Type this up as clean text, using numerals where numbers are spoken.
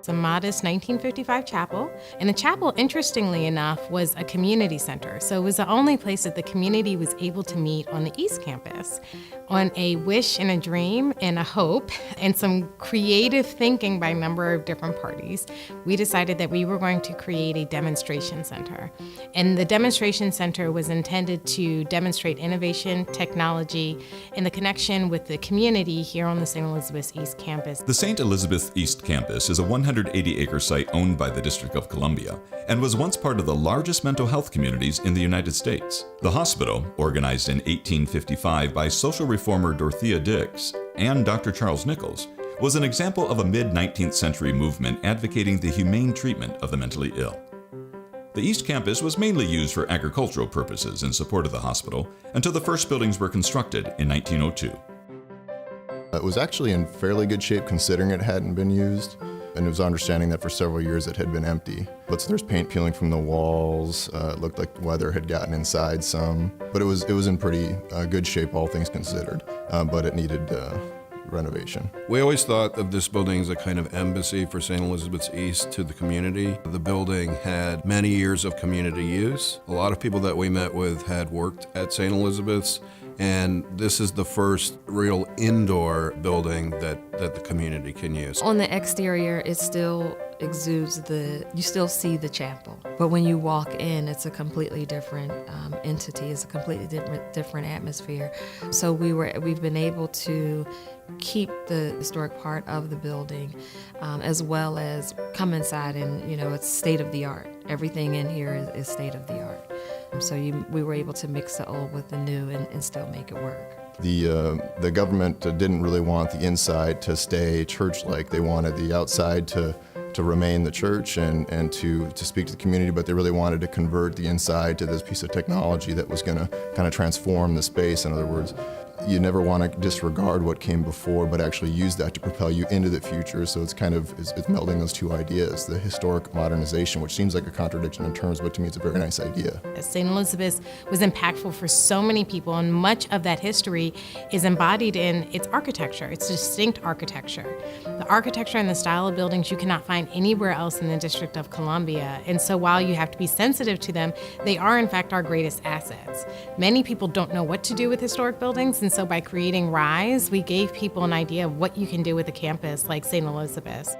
It's a modest 1955 chapel, and the chapel, interestingly enough, was a community center. So it was the only place that the community was able to meet on the East Campus. On a wish and a dream and a hope and some creative thinking by a number of different parties, we decided that we were going to create a demonstration center. And the demonstration center was intended to demonstrate innovation, technology, and the connection with the community here on the St. Elizabeth's East Campus. The St. Elizabeth East Campus is a 180-acre site owned by the District of Columbia and was once part of the largest mental health communities in the United States. The hospital, organized in 1855 by social reformer Dorothea Dix and Dr. Charles Nichols, was an example of a mid-19th century movement advocating the humane treatment of the mentally ill. The East Campus was mainly used for agricultural purposes in support of the hospital until the first buildings were constructed in 1902. It was actually in fairly good shape considering it hadn't been used, and it was our understanding that for several years it had been empty. But so there's paint peeling from the walls, it looked like weather had gotten inside some, but it was in pretty good shape, all things considered, but it needed renovation. We always thought of this building as a kind of embassy for St. Elizabeth's East to the community. The building had many years of community use. A lot of people that we met with had worked at St. Elizabeth's, and this is the first real indoor building that the community can use. On the exterior, it still exudes you still see the chapel, but when you walk in, it's a completely different entity. It's a completely different atmosphere. So we've been able to keep the historic part of the building, as well as come inside and, it's state of the art. Everything in here is state of the art. So we were able to mix the old with the new and still make it work. The government didn't really want the inside to stay church-like. They wanted the outside to remain the church and to speak to the community, but they really wanted to convert the inside to this piece of technology that was going to kind of transform the space. In other words, you never want to disregard what came before, but actually use that to propel you into the future. So it's melding those two ideas, the historic modernization, which seems like a contradiction in terms, but to me it's a very nice idea. St. Elizabeth's was impactful for so many people, and much of that history is embodied in its architecture, its distinct architecture. The architecture and the style of buildings you cannot find anywhere else in the District of Columbia, and so while you have to be sensitive to them, they are in fact our greatest assets. Many people don't know what to do with historic buildings, and so by creating R.I.S E, we gave people an idea of what you can do with a campus like St. Elizabeth's.